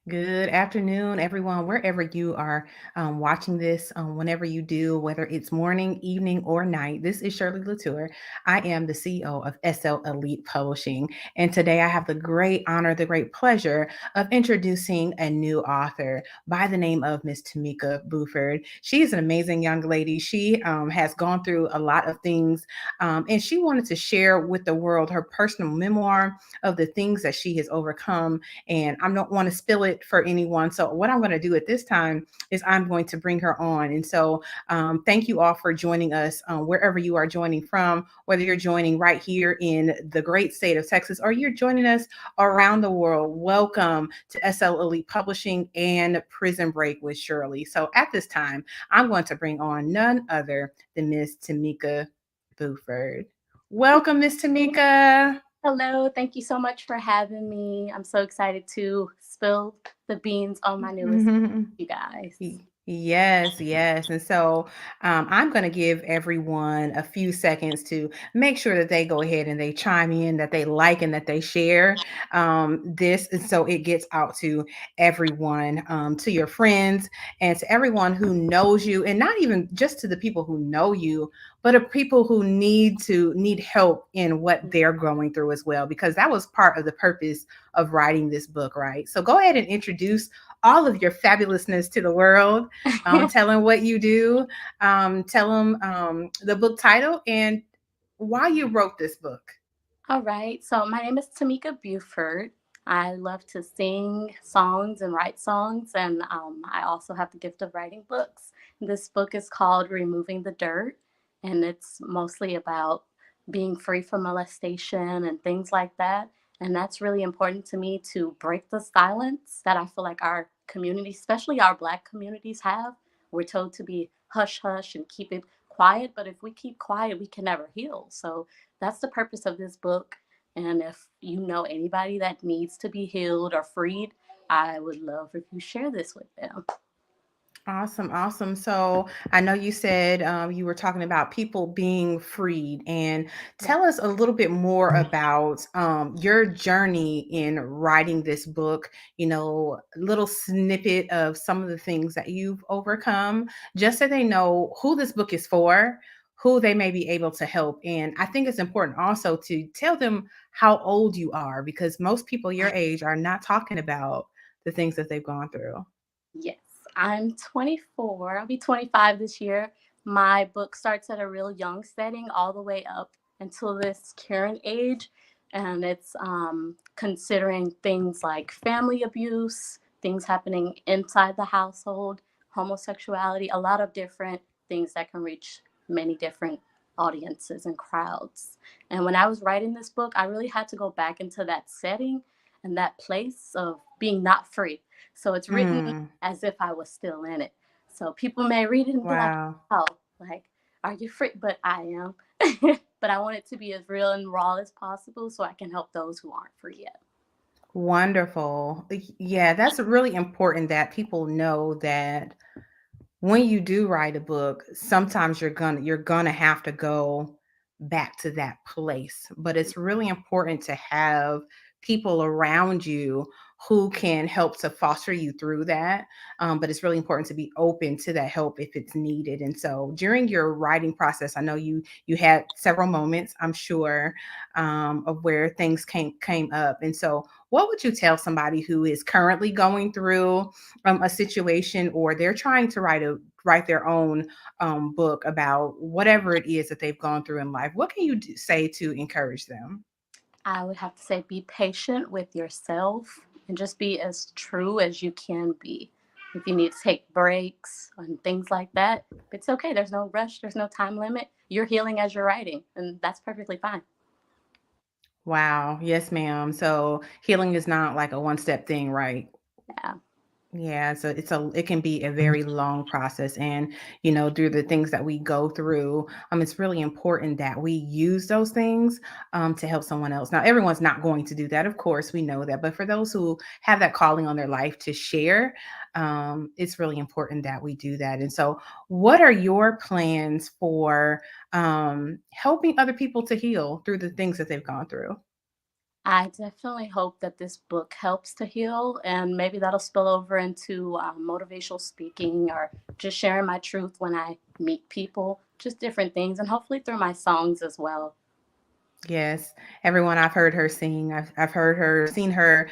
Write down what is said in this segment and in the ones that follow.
Good afternoon, everyone, wherever you are watching this, whenever you do, whether it's morning, evening, or night. This is Shirley Latour. I am the CEO of SL Elite Publishing. And today I have the great honor, the great pleasure of introducing a new author by the name of Miss Tammeka Buford. She is an amazing young lady. She has gone through a lot of things, and she wanted to share with the world her personal memoir of the things that she has overcome, and I don't want to spill it for anyone. So what I'm going to do at this time is I'm going to bring her on. And so thank you all for joining us wherever you are joining from, whether you're joining right here in the great state of Texas or you're joining us around the world. Welcome to SL Elite Publishing and Prison Break with Shirley. So at this time, I'm going to bring on none other than Miss Tammeka Buford. Welcome, Miss Tammeka. Hello, thank you so much for having me. I'm so excited to spill the beans on my newest book, you guys. Yes, yes. And so I'm going to give everyone a few seconds to make sure that they go ahead and they chime in, that they like and that they share this. And so it gets out to everyone, to your friends, and to everyone who knows you, and not even just to the people who know you, but to people who need help in what they're going through as well, because that was part of the purpose of writing this book, right? So go ahead and introduce all of your fabulousness to the world. Tell them what you do. Tell them the book title and why you wrote this book. All right, so my name is Tammeka Buford. I love to sing songs and write songs, and I also have the gift of writing books. This book is called Removing the Dirt, and it's mostly about being free from molestation and things like that. And that's really important to me to break the silence that I feel like our community, especially our Black communities, have. We're told to be hush hush and keep it quiet, but if we keep quiet, we can never heal. So that's the purpose of this book. And if you know anybody that needs to be healed or freed, I would love if you share this with them. Awesome, awesome. So I know you said you were talking about people being freed, and Yeah. tell us a little bit more about your journey in writing this book. A little snippet of some of the things that you've overcome, just so they know who this book is for, who they may be able to help. And I think it's important also to tell them how old you are, because most people your age are not talking about the things that they've gone through. Yes, I'm 24. I'll be 25 this year. My book starts at a real young setting all the way up until this current age. And it's considering things like family abuse, things happening inside the household, homosexuality, a lot of different things that can reach many different audiences and crowds. And when I was writing this book, I really had to go back into that setting and that place of being not free. So it's written Mm, as if I was still in it. So people may read it and be like, wow. oh, like, are you free? But I am. But I want it to be as real and raw as possible so I can help those who aren't free yet. Wonderful. Yeah, that's really important that people know that when you do write a book, sometimes you're gonna have to go back to that place. But it's really important to have people around you who can help to foster you through that. But it's really important to be open to that help if it's needed. And so during your writing process, I know you had several moments, I'm sure, of where things came up. And so what would you tell somebody who is currently going through a situation, or they're trying to write their own book about whatever it is that they've gone through in life? What can you say to encourage them? I would have to say be patient with yourself and just be as true as you can be. If you need to take breaks and things like that, it's okay. There's no rush, there's no time limit. You're healing as you're writing, and that's perfectly fine. Wow. Yes, ma'am. So healing is not like a one step thing, right? Yeah. Yeah, so it can be a very long process, and through the things that we go through, it's really important that we use those things to help someone else. Now, everyone's not going to do that, of course, we know that, but for those who have that calling on their life to share, it's really important that we do that. And so, what are your plans for helping other people to heal through the things that they've gone through? I definitely hope that this book helps to heal, and maybe that'll spill over into motivational speaking or just sharing my truth when I meet people, just different things, and hopefully through my songs as well. Yes, everyone, I've heard her sing. I've heard her, seen her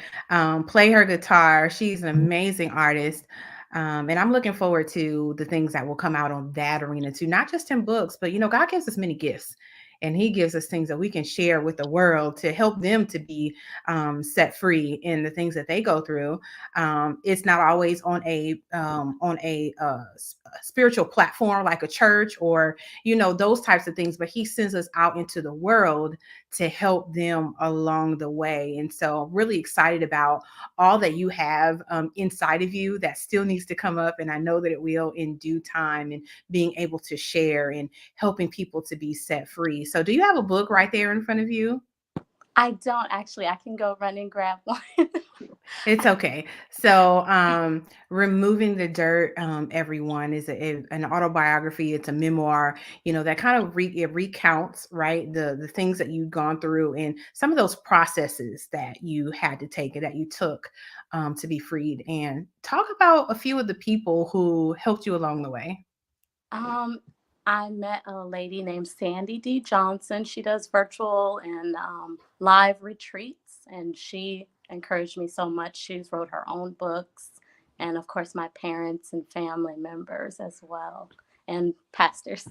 play her guitar. She's an amazing artist. And I'm looking forward to the things that will come out on that arena too, not just in books, but God gives us many gifts. And he gives us things that we can share with the world to help them to be set free in the things that they go through. It's not always on a spiritual platform like a church or those types of things, but he sends us out into the world to help them along the way. And so, really excited about all that you have inside of you that still needs to come up. And I know that it will in due time, and being able to share and helping people to be set free. So, do you have a book right there in front of you? I don't actually. I can go run and grab one. It's okay. So, removing the dirt, everyone is an autobiography. It's a memoir. That kind of it recounts, right, the things that you've gone through and some of those processes that you had to take and that you took to be freed. And talk about a few of the people who helped you along the way. Um, I met a lady named Sandy D. Johnson. She does virtual and live retreats, and she encouraged me so much. She's wrote her own books, and of course, my parents and family members as well, and pastors.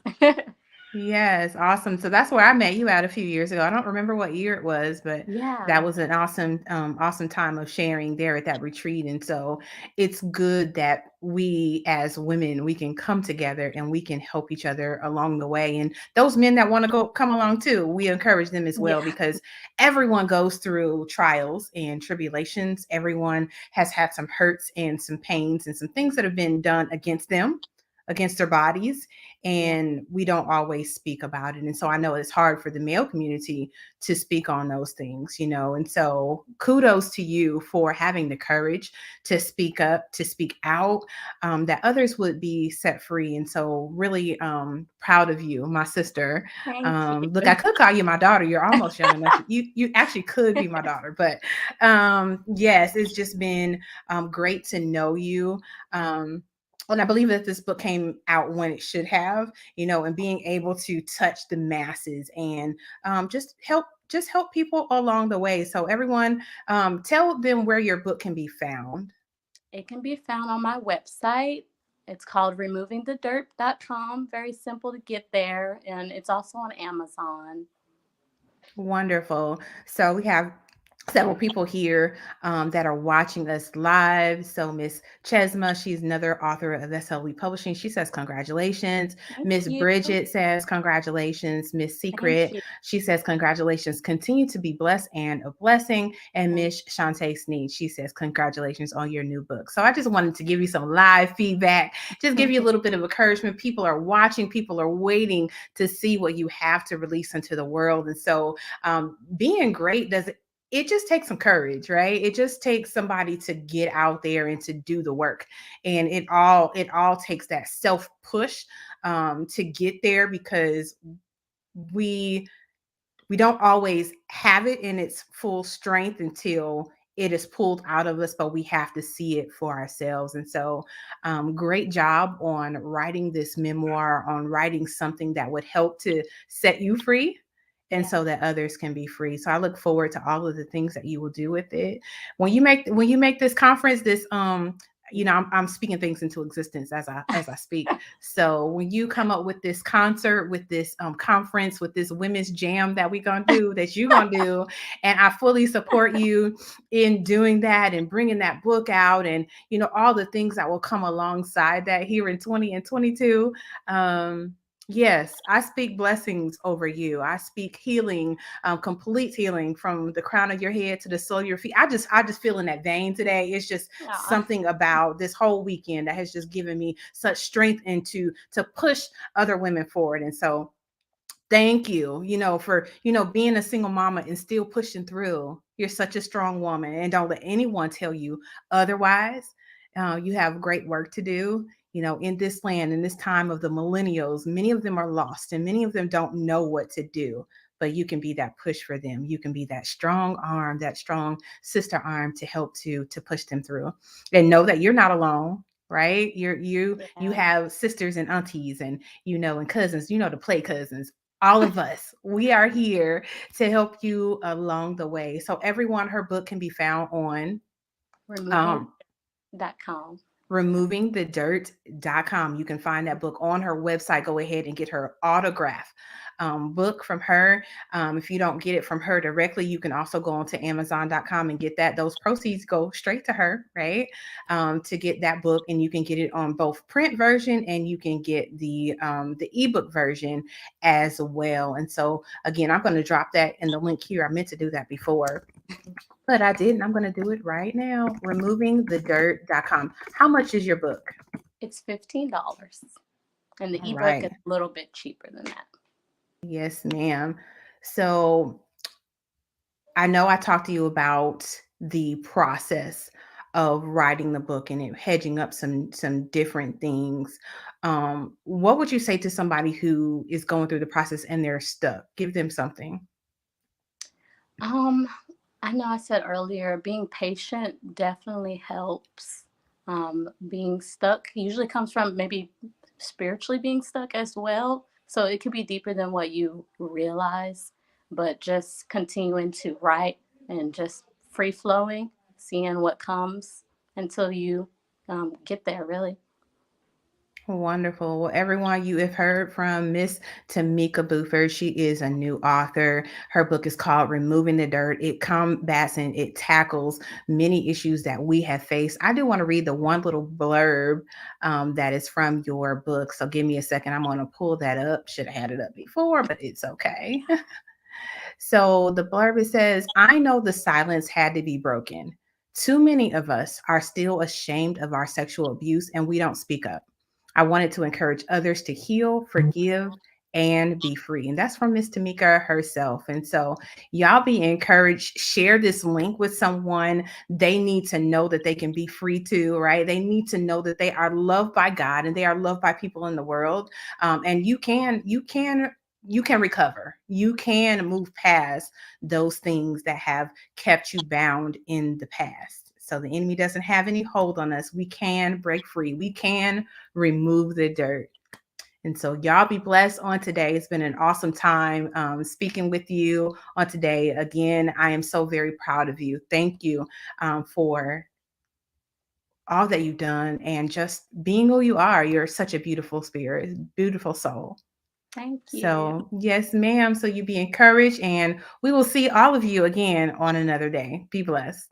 Yes, awesome. So that's where I met you at a few years ago. I don't remember what year it was, but that Yeah, was an awesome time of sharing there at that retreat. And so it's good that we as women, we can come together and we can help each other along the way. And those men that want to go come along too, we encourage them as well, yeah, because everyone goes through trials and tribulations. Everyone has had some hurts and some pains and some things that have been done against them, against their bodies, yeah, and we don't always speak about it. And so I know it's hard for the male community to speak on those things. And so kudos to you for having the courage to speak up, to speak out, that others would be set free. And so really proud of you, my sister. thank Look, I you. could call you my daughter. You're almost young enough. You actually could be my daughter. But yes, it's just been great to know you. And I believe that this book came out when it should have, and being able to touch the masses and just help people along the way. So everyone, tell them where your book can be found. It can be found on my website. It's called removingthedirt.com. Very simple to get there, and it's also on Amazon. Wonderful. So we have several people here that are watching us live. So Miss Chesma, she's another author of SLE Publishing. She says congratulations. Thank Miss you. Bridget says congratulations. Miss Thank Secret, you. she says congratulations. Continue to be blessed and a blessing. And Thank Miss Shantae Sneed, she says congratulations on your new book. So I just wanted to give you some live feedback, just give you a little bit of encouragement. People are watching, people are waiting to see what you have to release into the world. And so being great doesn't, it just takes some courage, right? It just takes somebody to get out there and to do the work. And it all takes that self push to get there, because we we don't always have it in its full strength until it is pulled out of us, but we have to see it for ourselves. And so, great job on writing this memoir, on writing something that would help to set you free. And Yeah. so that others can be free. So I look forward to all of the things that you will do with it. When you make this conference, this I'm speaking things into existence as I speak. So when you come up with this concert, with this conference, with this women's jam that you're gonna do, and I fully support you in doing that and bringing that book out, and all the things that will come alongside that here in 20 and 22. Yes, I speak blessings over you. I speak healing, complete healing from the crown of your head to the sole of your feet. I just feel in that vein today. It's just Aw, something about this whole weekend that has just given me such strength into to push other women forward. And so thank you, for, being a single mama and still pushing through. You're such a strong woman, and don't let anyone tell you otherwise. You have great work to do. In this land, in this time of the millennials, many of them are lost and many of them don't know what to do. but you can be that push for them. You can be that strong arm, that strong sister arm to help to push them through. And know that you're not alone, right? You Yeah. have sisters and aunties and and cousins, the play cousins. All of us, we are here to help you along the way. So everyone, her book can be found on Removing um .com. removingthedirt.com. You can find that book on her website. Go ahead and get her autograph book from her. If you don't get it from her directly, you can also go onto amazon.com and get that. Those proceeds go straight to her, right? To get that book, and you can get it on both print version and you can get the ebook version as well. And so again, I'm going to drop that in the link here. I meant to do that before, but I didn't. I'm going to do it right now. Removingthedirt.com. How much is your book? It's $15, and All the ebook right. is a little bit cheaper than that. Yes, ma'am. So I know I talked to you about the process of writing the book and it hedging up some different things. What would you say to somebody who is going through the process and they're stuck? Give them something. Um, I know I said earlier, being patient definitely helps. Being stuck usually comes from maybe spiritually being stuck as well. So it could be deeper than what you realize, but just continuing to write and just free flowing, seeing what comes until you get there, really. Wonderful. Well, everyone, you have heard from Miss Tammeka Buford. She is a new author. Her book is called Removing the Dirt. It combats and it tackles many issues that we have faced. I do want to read the one little blurb that is from your book. So give me a second. I'm going to pull that up. Should have had it up before, but it's okay. So the blurb, it says, I know the silence had to be broken. Too many of us are still ashamed of our sexual abuse and we don't speak up. I wanted to encourage others to heal, forgive, and be free. And that's from Miss Tammeka herself. And so, y'all be encouraged. Share this link with someone. They need to know that they can be free too, right? They need to know that they are loved by God and they are loved by people in the world. And you can recover. You can move past those things that have kept you bound in the past. So the enemy doesn't have any hold on us. We can break free. We can remove the dirt. And so, y'all be blessed on today. It's been an awesome time speaking with you on today. Again, I am so very proud of you. Thank you for all that you've done and just being who you are. You're such a beautiful spirit, beautiful soul. Thank you. So, yes, ma'am. So, you be encouraged, and we will see all of you again on another day. Be blessed.